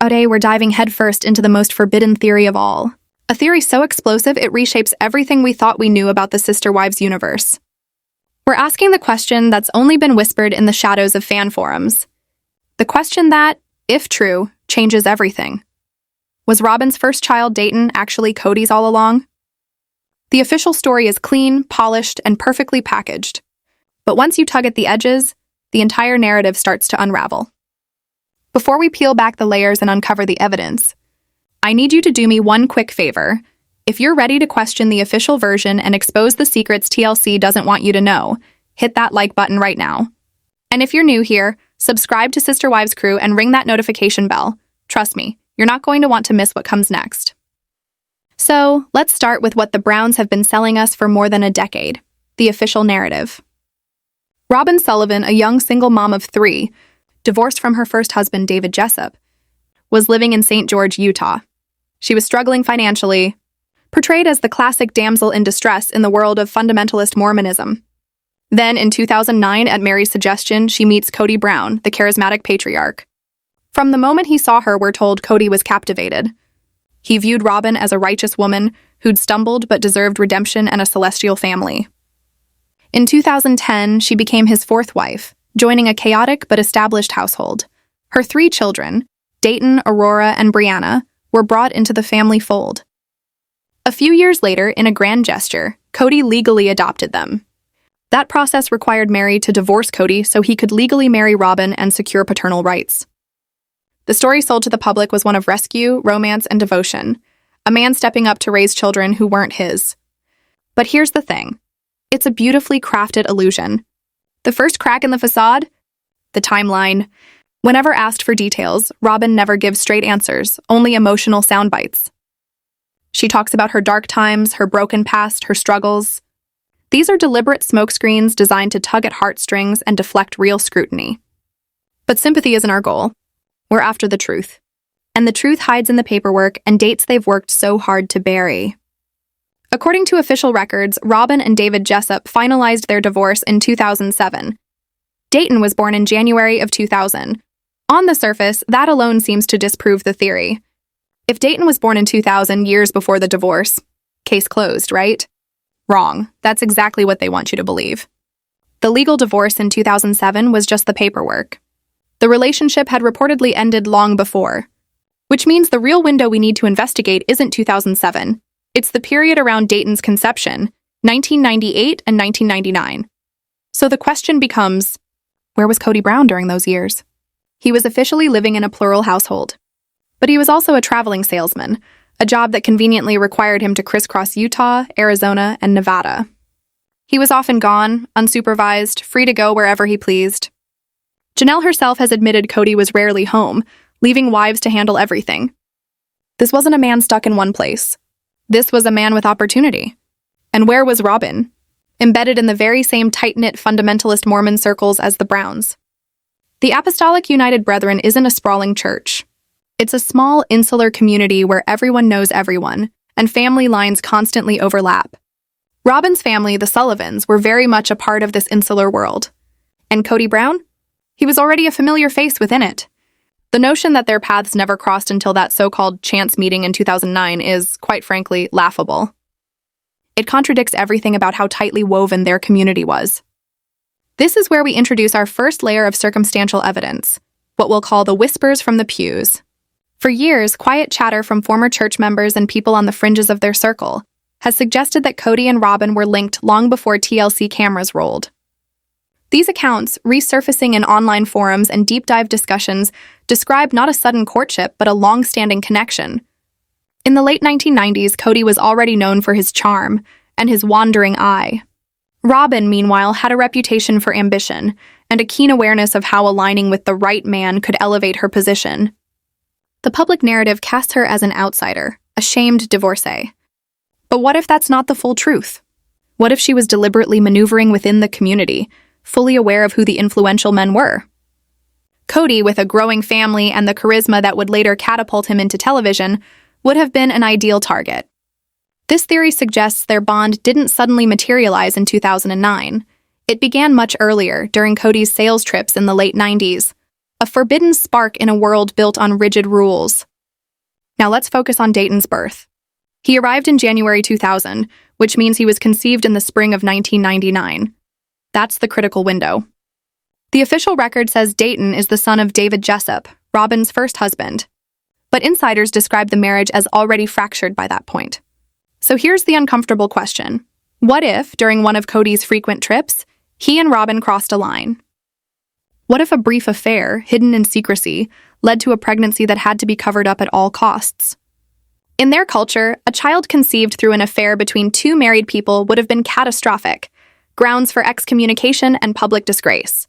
Today, we're diving headfirst into the most forbidden theory of all. A theory so explosive it reshapes everything we thought we knew about the Sister Wives universe. We're asking the question that's only been whispered in the shadows of fan forums. The question that, if true, changes everything. Was Robyn's first child, Dayton, actually Kody's all along? The official story is clean, polished, and perfectly packaged. But once you tug at the edges, the entire narrative starts to unravel. Before we peel back the layers and uncover the evidence, I need you to do me one quick favor. If you're ready to question the official version and expose the secrets TLC doesn't want you to know, hit that like button right now. And if you're new here, subscribe to Sister Wives Crew and ring that notification bell. Trust me, you're not going to want to miss what comes next. So, let's start with what the Browns have been selling us for more than a decade, the official narrative. Robyn Sullivan, a young single mom of 3, divorced from her first husband, David Jessup, was living in St. George, Utah. She was struggling financially, portrayed as the classic damsel in distress in the world of fundamentalist Mormonism. Then, in 2009, at Meri's suggestion, she meets Kody Brown, the charismatic patriarch. From the moment he saw her, we're told Kody was captivated. He viewed Robyn as a righteous woman who'd stumbled but deserved redemption and a celestial family. In 2010, she became his 4th wife, joining a chaotic but established household. Her 3 children, Dayton, Aurora, and Brianna, were brought into the family fold. A few years later, in a grand gesture, Kody legally adopted them. That process required Meri to divorce Kody so he could legally marry Robyn and secure paternal rights. The story sold to the public was one of rescue, romance, and devotion, a man stepping up to raise children who weren't his. But here's the thing. It's a beautifully crafted illusion. The first crack in the facade? The timeline. Whenever asked for details, Robyn never gives straight answers, only emotional sound bites. She talks about her dark times, her broken past, her struggles. These are deliberate smokescreens designed to tug at heartstrings and deflect real scrutiny. But sympathy isn't our goal. We're after the truth. And the truth hides in the paperwork and dates they've worked so hard to bury. According to official records, Robyn and David Jessup finalized their divorce in 2007. Dayton was born in January of 2000. On the surface, that alone seems to disprove the theory. If Dayton was born in 2000, years before the divorce, case closed, right? Wrong. That's exactly what they want you to believe. The legal divorce in 2007 was just the paperwork. The relationship had reportedly ended long before, which means the real window we need to investigate isn't 2007. It's the period around Dayton's conception, 1998 and 1999. So the question becomes, where was Kody Brown during those years? He was officially living in a plural household. But he was also a traveling salesman, a job that conveniently required him to crisscross Utah, Arizona, and Nevada. He was often gone, unsupervised, free to go wherever he pleased. Janelle herself has admitted Kody was rarely home, leaving wives to handle everything. This wasn't a man stuck in one place. This was a man with opportunity. And where was Robyn? Embedded in the very same tight-knit fundamentalist Mormon circles as the Browns. The Apostolic United Brethren isn't a sprawling church. It's a small, insular community where everyone knows everyone, and family lines constantly overlap. Robyn's family, the Sullivans, were very much a part of this insular world. And Kody Brown? He was already a familiar face within it. The notion that their paths never crossed until that so-called chance meeting in 2009 is, quite frankly, laughable. It contradicts everything about how tightly woven their community was. This is where we introduce our first layer of circumstantial evidence, what we'll call the whispers from the pews. For years, quiet chatter from former church members and people on the fringes of their circle has suggested that Kody and Robyn were linked long before TLC cameras rolled. These accounts, resurfacing in online forums and deep-dive discussions, describe not a sudden courtship, but a long-standing connection. In the late 1990s, Kody was already known for his charm and his wandering eye. Robyn, meanwhile, had a reputation for ambition and a keen awareness of how aligning with the right man could elevate her position. The public narrative casts her as an outsider, a shamed divorcee. But what if that's not the full truth? What if she was deliberately maneuvering within the community, fully aware of who the influential men were? Kody, with a growing family and the charisma that would later catapult him into television, would have been an ideal target. This theory suggests their bond didn't suddenly materialize in 2009. It began much earlier, during Kody's sales trips in the late 90s. a forbidden spark in a world built on rigid rules. Now let's focus on Dayton's birth. He arrived in January 2000, which means he was conceived in the spring of 1999. That's the critical window. The official record says Dayton is the son of David Jessup, Robyn's first husband. But insiders describe the marriage as already fractured by that point. So here's the uncomfortable question. What if, during one of Kody's frequent trips, he and Robyn crossed a line? What if a brief affair, hidden in secrecy, led to a pregnancy that had to be covered up at all costs? In their culture, a child conceived through an affair between two married people would have been catastrophic, grounds for excommunication and public disgrace.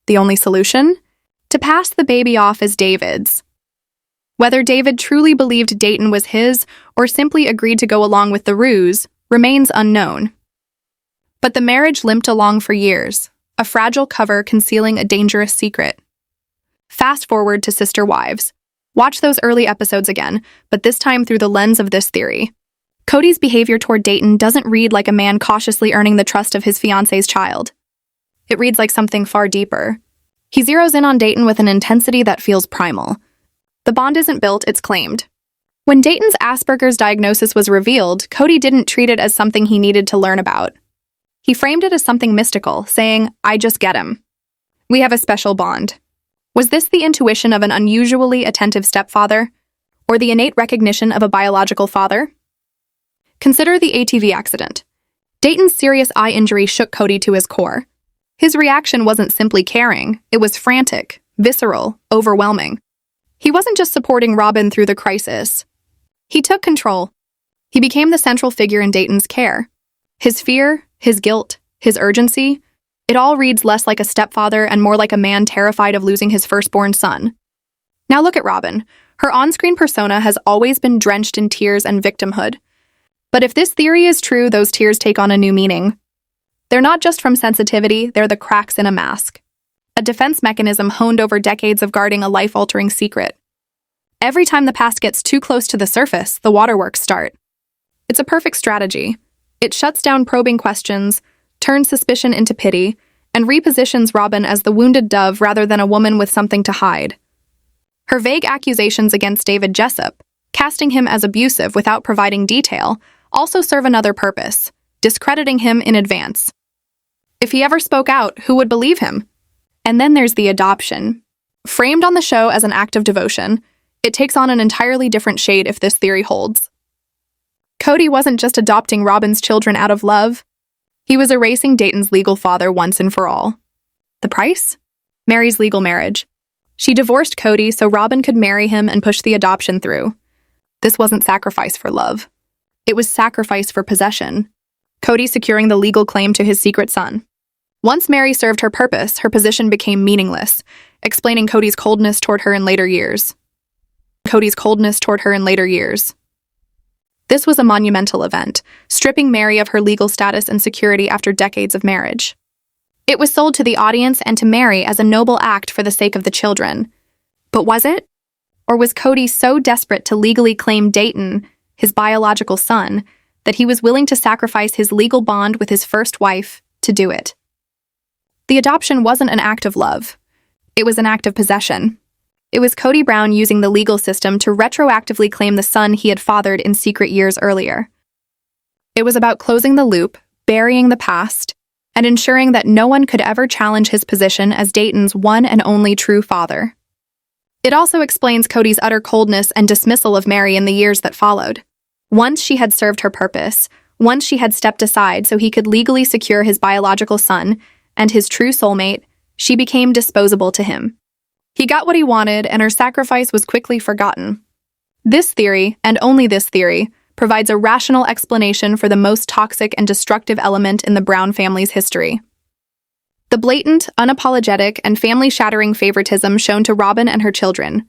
The only solution? To pass the baby off as David's. Whether David truly believed Dayton was his or simply agreed to go along with the ruse remains unknown. But the marriage limped along for years, a fragile cover concealing a dangerous secret. Fast forward to Sister Wives. Watch those early episodes again, but this time through the lens of this theory. Kody's behavior toward Dayton doesn't read like a man cautiously earning the trust of his fiancé's child. It reads like something far deeper. He zeroes in on Dayton with an intensity that feels primal. The bond isn't built, it's claimed. When Dayton's Asperger's diagnosis was revealed, Kody didn't treat it as something he needed to learn about. He framed it as something mystical, saying, "I just get him. We have a special bond." Was this the intuition of an unusually attentive stepfather, or the innate recognition of a biological father? Consider the ATV accident. Dayton's serious eye injury shook Kody to his core. His reaction wasn't simply caring, it was frantic, visceral, overwhelming. He wasn't just supporting Robyn through the crisis. He took control. He became the central figure in Dayton's care. His fear, his guilt, his urgency, it all reads less like a stepfather and more like a man terrified of losing his firstborn son. Now look at Robyn. Her on-screen persona has always been drenched in tears and victimhood. But if this theory is true, those tears take on a new meaning. They're not just from sensitivity, they're the cracks in a mask. A defense mechanism honed over decades of guarding a life-altering secret. Every time the past gets too close to the surface, the waterworks start. It's a perfect strategy. It shuts down probing questions, turns suspicion into pity, and repositions Robyn as the wounded dove rather than a woman with something to hide. Her vague accusations against David Jessup, casting him as abusive without providing detail, also serve another purpose, discrediting him in advance. If he ever spoke out, who would believe him? And then there's the adoption. Framed on the show as an act of devotion, it takes on an entirely different shade if this theory holds. Kody wasn't just adopting Robyn's children out of love. He was erasing Dayton's legal father once and for all. The price? Meri's legal marriage. She divorced Kody so Robyn could marry him and push the adoption through. This wasn't sacrifice for love. It was sacrifice for possession. Kody securing the legal claim to his secret son. Once Meri served her purpose, her position became meaningless, explaining Kody's coldness toward her in later years. This was a monumental event, stripping Meri of her legal status and security after decades of marriage. It was sold to the audience and to Meri as a noble act for the sake of the children. But was it? Or was Kody so desperate to legally claim Dayton, his biological son, that he was willing to sacrifice his legal bond with his first wife to do it? The adoption wasn't an act of love. It was an act of possession. It was Kody Brown using the legal system to retroactively claim the son he had fathered in secret years earlier. It was about closing the loop, burying the past, and ensuring that no one could ever challenge his position as Dayton's one and only true father. It also explains Kody's utter coldness and dismissal of Meri in the years that followed. Once she had served her purpose, once she had stepped aside so he could legally secure his biological son and his true soulmate, she became disposable to him. He got what he wanted, and her sacrifice was quickly forgotten. This theory, and only this theory, provides a rational explanation for the most toxic and destructive element in the Brown family's history. The blatant, unapologetic, and family-shattering favoritism shown to Robyn and her children.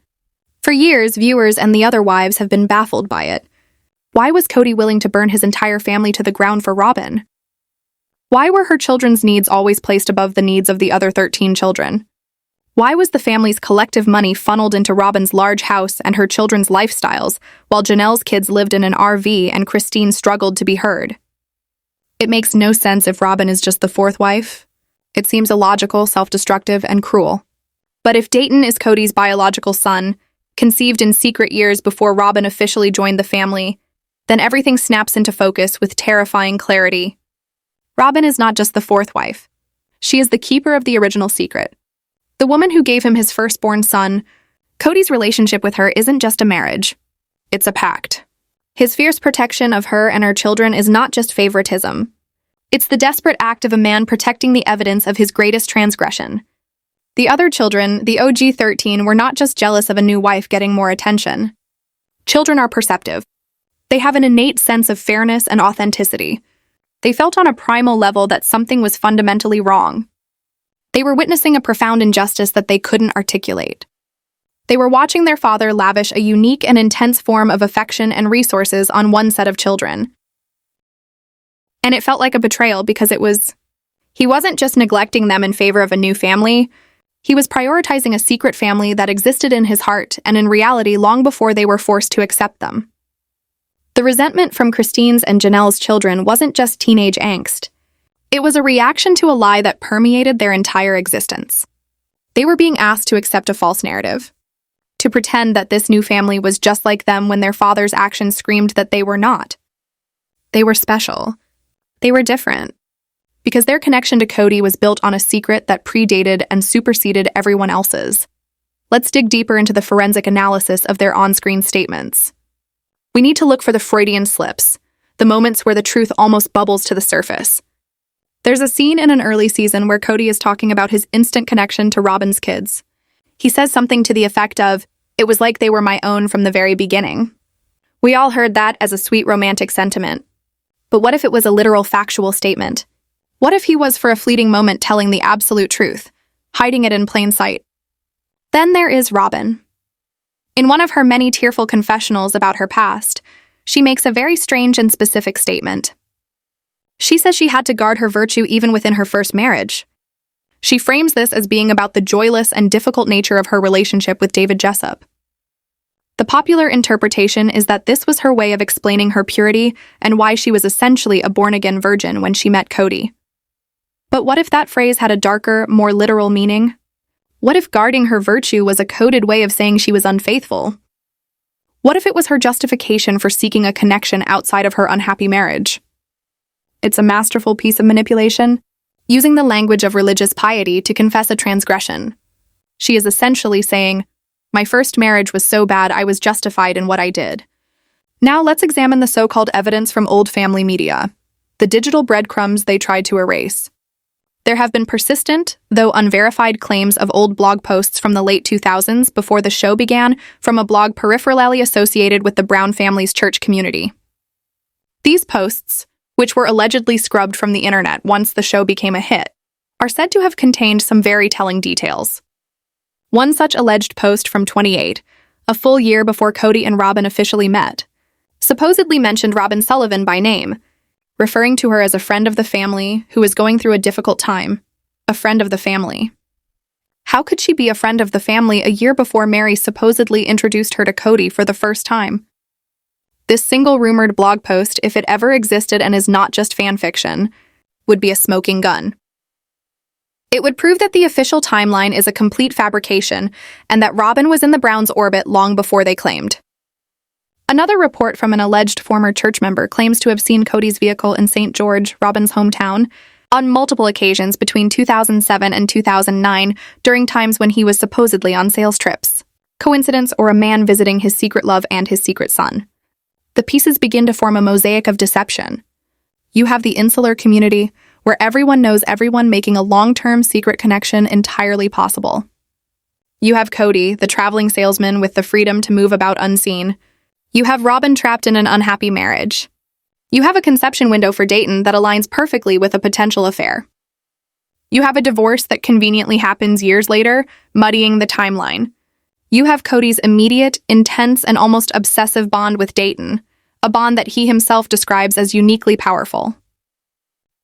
For years, viewers and the other wives have been baffled by it. Why was Kody willing to burn his entire family to the ground for Robyn? Why were her children's needs always placed above the needs of the other 13 children? Why was the family's collective money funneled into Robyn's large house and her children's lifestyles, while Janelle's kids lived in an RV and Christine struggled to be heard? It makes no sense if Robyn is just the fourth wife. It seems illogical, self-destructive, and cruel. But if Dayton is Kody's biological son, conceived in secret years before Robyn officially joined the family, then everything snaps into focus with terrifying clarity. Robyn is not just the fourth wife. She is the keeper of the original secret. The woman who gave him his firstborn son. Kody's relationship with her isn't just a marriage. It's a pact. His fierce protection of her and her children is not just favoritism. It's the desperate act of a man protecting the evidence of his greatest transgression. The other children, the OG 13, were not just jealous of a new wife getting more attention. Children are perceptive. They have an innate sense of fairness and authenticity. They felt on a primal level that something was fundamentally wrong. They were witnessing a profound injustice that they couldn't articulate. They were watching their father lavish a unique and intense form of affection and resources on one set of children. And it felt like a betrayal because he wasn't just neglecting them in favor of a new family. He was prioritizing a secret family that existed in his heart and in reality long before they were forced to accept them. The resentment from Christine's and Janelle's children wasn't just teenage angst. It was a reaction to a lie that permeated their entire existence. They were being asked to accept a false narrative, to pretend that this new family was just like them when their father's actions screamed that they were not. They were special. They were different. Because their connection to Kody was built on a secret that predated and superseded everyone else's. Let's dig deeper into the forensic analysis of their on-screen statements. We need to look for the Freudian slips, the moments where the truth almost bubbles to the surface. There's a scene in an early season where Kody is talking about his instant connection to Robyn's kids. He says something to the effect of, "It was like they were my own from the very beginning." We all heard that as a sweet romantic sentiment. But what if it was a literal factual statement? What if he was for a fleeting moment telling the absolute truth, hiding it in plain sight? Then there is Robyn. In one of her many tearful confessionals about her past, she makes a very strange and specific statement. She says she had to guard her virtue even within her first marriage. She frames this as being about the joyless and difficult nature of her relationship with David Jessup. The popular interpretation is that this was her way of explaining her purity and why she was essentially a born-again virgin when she met Kody. But what if that phrase had a darker, more literal meaning? What if guarding her virtue was a coded way of saying she was unfaithful? What if it was her justification for seeking a connection outside of her unhappy marriage? It's a masterful piece of manipulation, using the language of religious piety to confess a transgression. She is essentially saying, "My first marriage was so bad I was justified in what I did." Now let's examine the so-called evidence from old family media, the digital breadcrumbs they tried to erase. There have been persistent, though unverified, claims of old blog posts from the late 2000s before the show began from a blog peripherally associated with the Brown family's church community. These posts, which were allegedly scrubbed from the internet once the show became a hit, are said to have contained some very telling details. One such alleged post from 2008, a full year before Kody and Robyn officially met, supposedly mentioned Robyn Sullivan by name, referring to her as a friend of the family who was going through a difficult time. A friend of the family. How could she be a friend of the family a year before Meri supposedly introduced her to Kody for the first time? This single rumored blog post, if it ever existed and is not just fan fiction, would be a smoking gun. It would prove that the official timeline is a complete fabrication and that Robyn was in the Browns' orbit long before they claimed. Another report from an alleged former church member claims to have seen Kody's vehicle in St. George, Robyn's hometown, on multiple occasions between 2007 and 2009 during times when he was supposedly on sales trips. Coincidence or a man visiting his secret love and his secret son? The pieces begin to form a mosaic of deception. You have the insular community, where everyone knows everyone, making a long-term secret connection entirely possible. You have Kody, the traveling salesman with the freedom to move about unseen. You have Robyn trapped in an unhappy marriage. You have a conception window for Dayton that aligns perfectly with a potential affair. You have a divorce that conveniently happens years later, muddying the timeline. You have Kody's immediate, intense, and almost obsessive bond with Dayton, a bond that he himself describes as uniquely powerful.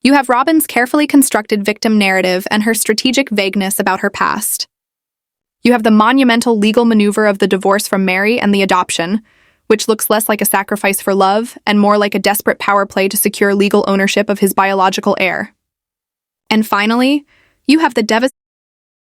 You have Robyn's carefully constructed victim narrative and her strategic vagueness about her past. You have the monumental legal maneuver of the divorce from Meri and the adoption, which looks less like a sacrifice for love and more like a desperate power play to secure legal ownership of his biological heir. And finally, you have the devastating